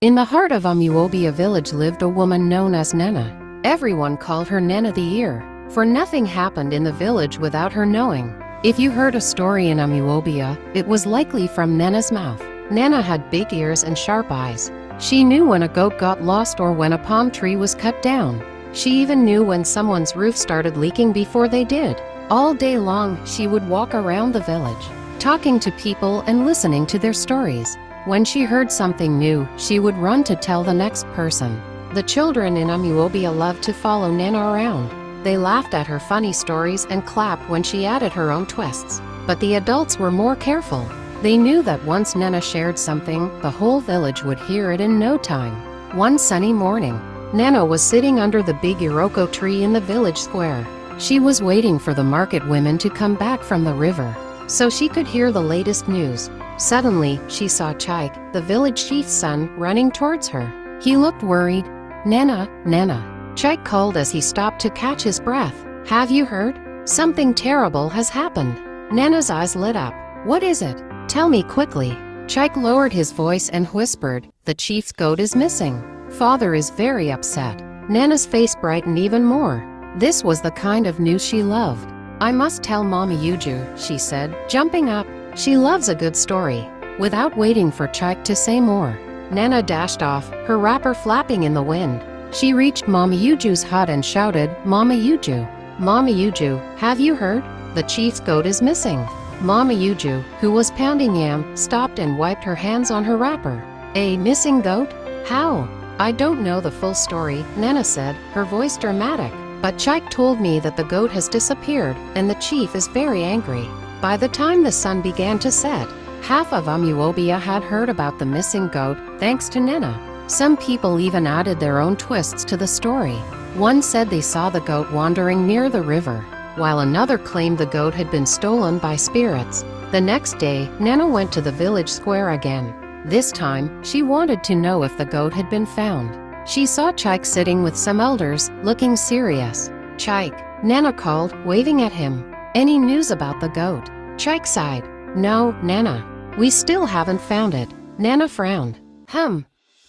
In the heart of Amuobia village lived a woman known as Nnenna. Everyone called her Nnenna the Ear, for nothing happened in the village without her knowing. If you heard a story in Amuobia, it was likely from Nnenna's mouth. Nnenna had big ears and sharp eyes. She knew when a goat got lost or when a palm tree was cut down. She even knew when someone's roof started leaking before they did. All day long, she would walk around the village, talking to people and listening to their stories. When she heard something new, she would run to tell the next person. The children in Amuobia loved to follow Nnenna around. They laughed at her funny stories and clapped when she added her own twists. But the adults were more careful. They knew that once Nnenna shared something, the whole village would hear it in no time. One sunny morning, Nnenna was sitting under the big iroko tree in the village square. She was waiting for the market women to come back from the river, so she could hear the latest news. Suddenly, she saw Chaik, the village chief's son, running towards her. He looked worried. "Nnenna, Nnenna," Chaik called as he stopped to catch his breath. "Have you heard? Something terrible has happened." Nnenna's eyes lit up. "What is it? Tell me quickly." Chaik lowered his voice and whispered, "The chief's goat is missing. Father is very upset." Nnenna's face brightened even more. This was the kind of news she loved. "I must tell Mama Yuju," she said, jumping up. She loves a good story. Without waiting for Chaik to say more, Nnenna dashed off, her wrapper flapping in the wind. She reached Mama Yuju's hut and shouted, "Mama Yuju! Mama Yuju, have you heard? The chief's goat is missing." Mama Yuju, who was pounding yam, stopped and wiped her hands on her wrapper. "A missing goat? How?" "I don't know the full story," Nnenna said, her voice dramatic. "But Chaik told me that the goat has disappeared, and the chief is very angry." By the time the sun began to set, half of Amuobia had heard about the missing goat, thanks to Nnenna. Some people even added their own twists to the story. One said they saw the goat wandering near the river, while another claimed the goat had been stolen by spirits. The next day, Nnenna went to the village square again. This time, she wanted to know if the goat had been found. She saw Chaik sitting with some elders, looking serious. "Chaik," Nnenna called, waving at him. "Any news about the goat?" Chaik sighed. "No, Nnenna. We still haven't found it." Nnenna frowned.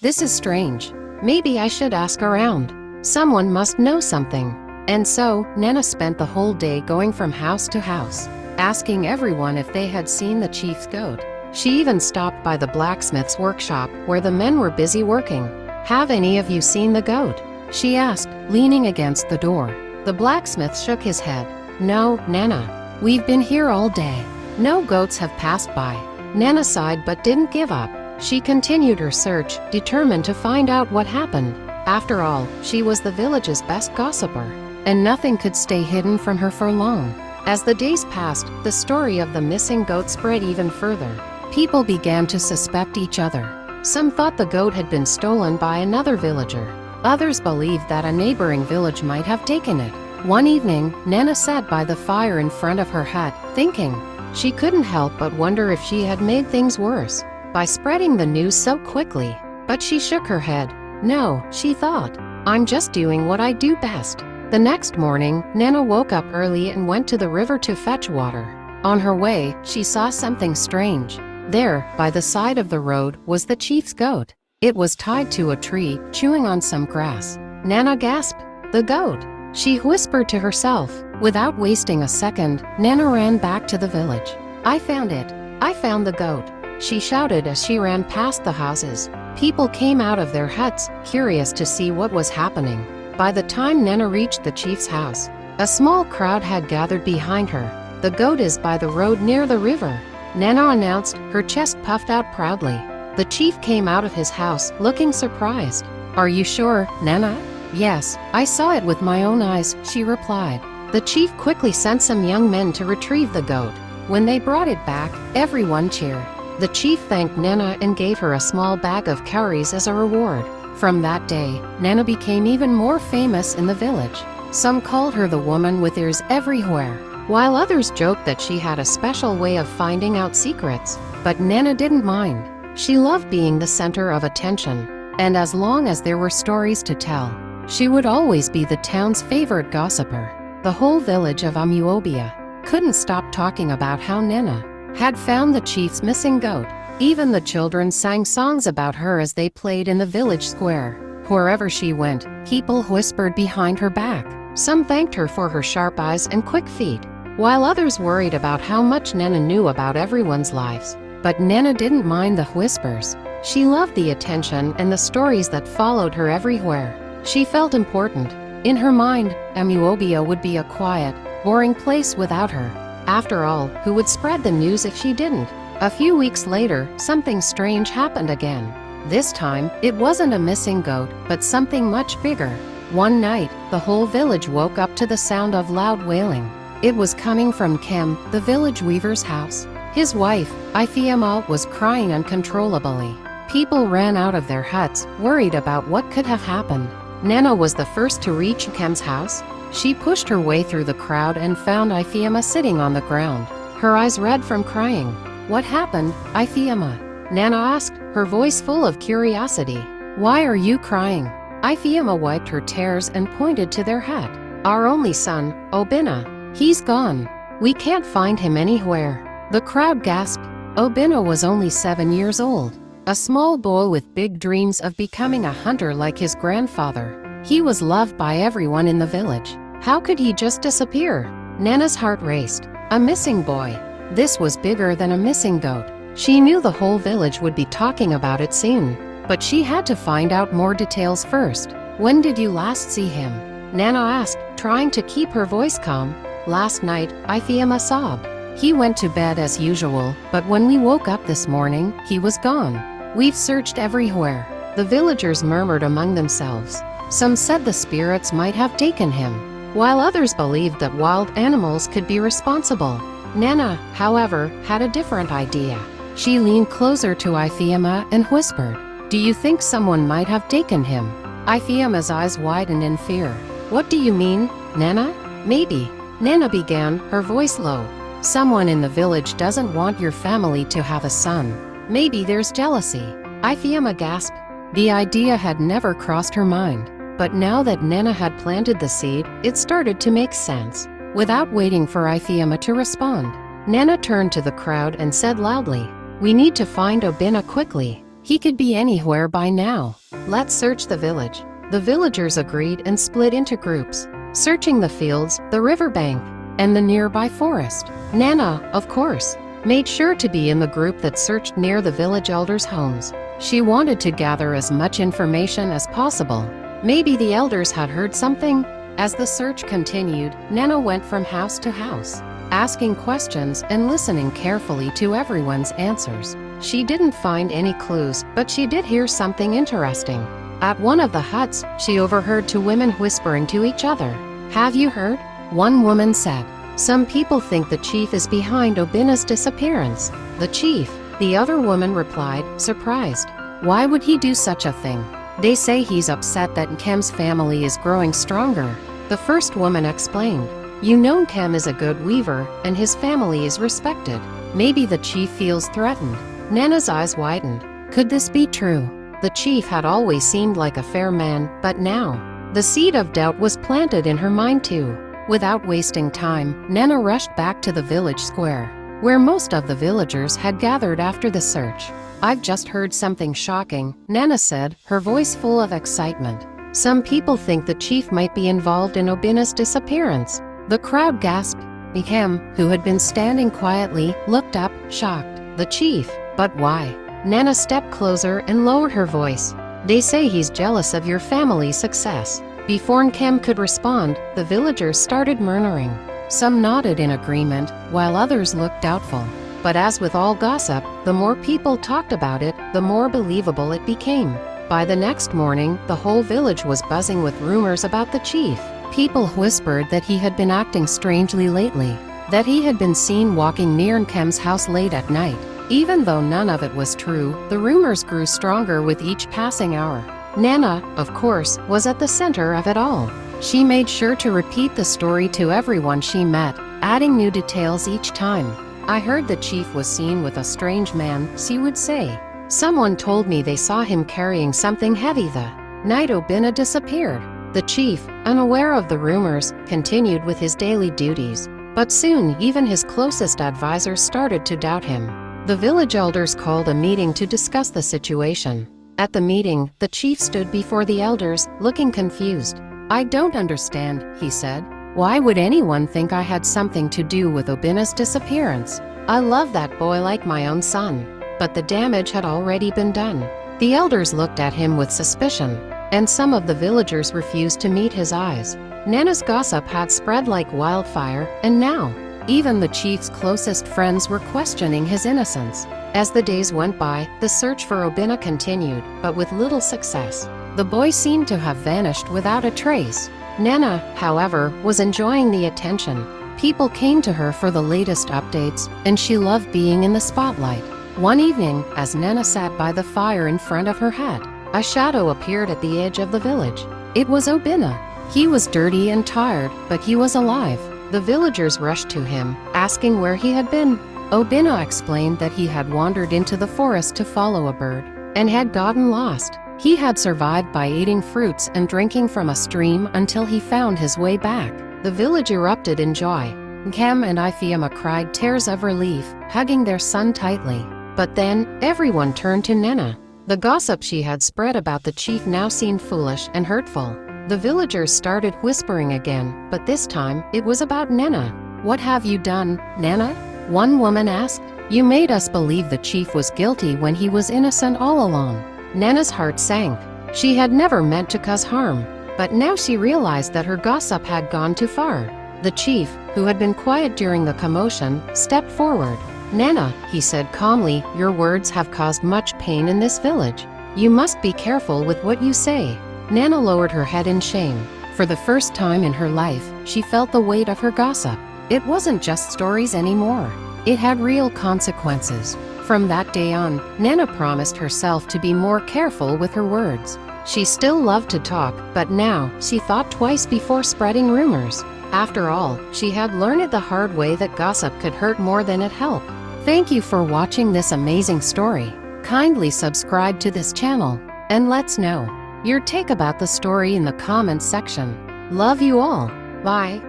This is strange. Maybe I should ask around. Someone must know something." And so, Nnenna spent the whole day going from house to house, asking everyone if they had seen the chief's goat. She even stopped by the blacksmith's workshop, where the men were busy working. "Have any of you seen the goat?" she asked, leaning against the door. The blacksmith shook his head. "No, Nnenna. We've been here all day. No goats have passed by." Nnenna sighed but didn't give up. She continued her search, determined to find out what happened. After all, she was the village's best gossiper, and nothing could stay hidden from her for long. As the days passed, the story of the missing goat spread even further. People began to suspect each other. Some thought the goat had been stolen by another villager. Others believed that a neighboring village might have taken it. One evening, Nnenna sat by the fire in front of her hut, thinking. She couldn't help but wonder if she had made things worse by spreading the news so quickly. But she shook her head. "No," she thought. "I'm just doing what I do best." The next morning, Nnenna woke up early and went to the river to fetch water. On her way, she saw something strange. There, by the side of the road, was the chief's goat. It was tied to a tree, chewing on some grass. Nnenna gasped. "The goat!" she whispered to herself. Without wasting a second, Nnenna ran back to the village. "I found it! I found the goat!" she shouted as she ran past the houses. People came out of their huts, curious to see what was happening. By the time Nnenna reached the chief's house, a small crowd had gathered behind her. "The goat is by the road near the river," Nnenna announced, her chest puffed out proudly. The chief came out of his house, looking surprised. "Are you sure, Nnenna?" "Yes, I saw it with my own eyes," she replied. The chief quickly sent some young men to retrieve the goat. When they brought it back, everyone cheered. The chief thanked Nnenna and gave her a small bag of cowries as a reward. From that day, Nnenna became even more famous in the village. Some called her the woman with ears everywhere, while others joked that she had a special way of finding out secrets. But Nnenna didn't mind. She loved being the center of attention, and as long as there were stories to tell, she would always be the town's favorite gossiper. The whole village of Amuobia couldn't stop talking about how Nnenna had found the chief's missing goat. Even the children sang songs about her as they played in the village square. Wherever she went, people whispered behind her back. Some thanked her for her sharp eyes and quick feet, while others worried about how much Nnenna knew about everyone's lives. But Nnenna didn't mind the whispers. She loved the attention and the stories that followed her everywhere. She felt important. In her mind, Amuobia would be a quiet, boring place without her. After all, who would spread the news if she didn't? A few weeks later, something strange happened again. This time, it wasn't a missing goat, but something much bigger. One night, the whole village woke up to the sound of loud wailing. It was coming from Kem, the village weaver's house. His wife, Ifeoma, was crying uncontrollably. People ran out of their huts, worried about what could have happened. Nnenna was the first to reach Kem's house. She pushed her way through the crowd and found Ifeoma sitting on the ground, her eyes red from crying. "What happened, Ifeoma?" Nnenna asked, her voice full of curiosity. "Why are you crying?" Ifeoma wiped her tears and pointed to their hut. "Our only son, Obinna. He's gone. We can't find him anywhere." The crowd gasped. Obinna was only 7 years old, a small boy with big dreams of becoming a hunter like his grandfather. He was loved by everyone in the village. How could he just disappear? Nnenna's heart raced. A missing boy. This was bigger than a missing goat. She knew the whole village would be talking about it soon. But she had to find out more details first. "When did you last see him?" Nnenna asked, trying to keep her voice calm. "Last night," Ifeoma sobbed. "He went to bed as usual, but when we woke up this morning, he was gone. We've searched everywhere." The villagers murmured among themselves. Some said the spirits might have taken him, while others believed that wild animals could be responsible. Nnenna, however, had a different idea. She leaned closer to Ifeoma and whispered, "Do you think someone might have taken him?" Ifeoma's eyes widened in fear. "What do you mean, Nnenna?" "Maybe," Nnenna began, her voice low. "Someone in the village doesn't want your family to have a son. Maybe there's jealousy." Ifeoma gasped. The idea had never crossed her mind. But now that Nnenna had planted the seed, it started to make sense. Without waiting for Ifeoma to respond, Nnenna turned to the crowd and said loudly, "We need to find Obinna quickly. He could be anywhere by now. Let's search the village." The villagers agreed and split into groups, searching the fields, the riverbank, and the nearby forest. Nnenna, of course, made sure to be in the group that searched near the village elders' homes. She wanted to gather as much information as possible. Maybe the elders had heard something. As the search continued, Nnenna went from house to house, asking questions and listening carefully to everyone's answers. She didn't find any clues, but she did hear something interesting. At one of the huts, she overheard two women whispering to each other. "Have you heard?" One woman said. "Some people think the chief is behind Obinna's disappearance." "The chief?" The other woman replied, surprised. "Why would he do such a thing?" "They say he's upset that Kem's family is growing stronger." The first woman explained. "You know Kem is a good weaver, and his family is respected. Maybe the chief feels threatened." Nnenna's eyes widened. Could this be true? The chief had always seemed like a fair man, but now, the seed of doubt was planted in her mind too. Without wasting time, Nnenna rushed back to the village square, where most of the villagers had gathered after the search. "I've just heard something shocking," Nnenna said, her voice full of excitement. "Some people think the chief might be involved in Obinna's disappearance." The crowd gasped. Kem, who had been standing quietly, looked up, shocked. "The chief? But why?" Nnenna stepped closer and lowered her voice. "They say he's jealous of your family's success." Before Kem could respond, the villagers started murmuring. Some nodded in agreement, while others looked doubtful. But as with all gossip, the more people talked about it, the more believable it became. By the next morning, the whole village was buzzing with rumors about the chief. People whispered that he had been acting strangely lately, that he had been seen walking near Kem's house late at night. Even though none of it was true, the rumors grew stronger with each passing hour. Nnenna, of course, was at the center of it all. She made sure to repeat the story to everyone she met, adding new details each time. "I heard the chief was seen with a strange man," she would say. "Someone told me they saw him carrying something heavy the night Obinna disappeared." The chief, unaware of the rumors, continued with his daily duties. But soon, even his closest advisors started to doubt him. The village elders called a meeting to discuss the situation. At the meeting, the chief stood before the elders, looking confused. "I don't understand," he said. "Why would anyone think I had something to do with Obina's disappearance? I love that boy like my own son." But the damage had already been done. The elders looked at him with suspicion, and some of the villagers refused to meet his eyes. Nnenna's gossip had spread like wildfire, and now, even the chief's closest friends were questioning his innocence. As the days went by, the search for Obina continued, but with little success. The boy seemed to have vanished without a trace. Nnenna, however, was enjoying the attention. People came to her for the latest updates, and she loved being in the spotlight. One evening, as Nnenna sat by the fire in front of her hut, a shadow appeared at the edge of the village. It was Obina. He was dirty and tired, but he was alive. The villagers rushed to him, asking where he had been. Obina explained that he had wandered into the forest to follow a bird, and had gotten lost. He had survived by eating fruits and drinking from a stream until he found his way back. The village erupted in joy. Kem and Ifeoma cried tears of relief, hugging their son tightly. But then, everyone turned to Nnenna. The gossip she had spread about the chief now seemed foolish and hurtful. The villagers started whispering again, but this time, it was about Nnenna. "What have you done, Nnenna?" one woman asked. "You made us believe the chief was guilty when he was innocent all along." Nnenna's heart sank. She had never meant to cause harm, but now she realized that her gossip had gone too far. The chief, who had been quiet during the commotion, stepped forward. "Nnenna," he said calmly, "your words have caused much pain in this village. You must be careful with what you say." Nnenna lowered her head in shame. For the first time in her life, she felt the weight of her gossip. It wasn't just stories anymore. It had real consequences. From that day on, Nnenna promised herself to be more careful with her words. She still loved to talk, but now she thought twice before spreading rumors. After all, she had learned the hard way that gossip could hurt more than it helped. Thank you for watching this amazing story. Kindly subscribe to this channel, and let's know your take about the story in the comments section. Love you all. Bye.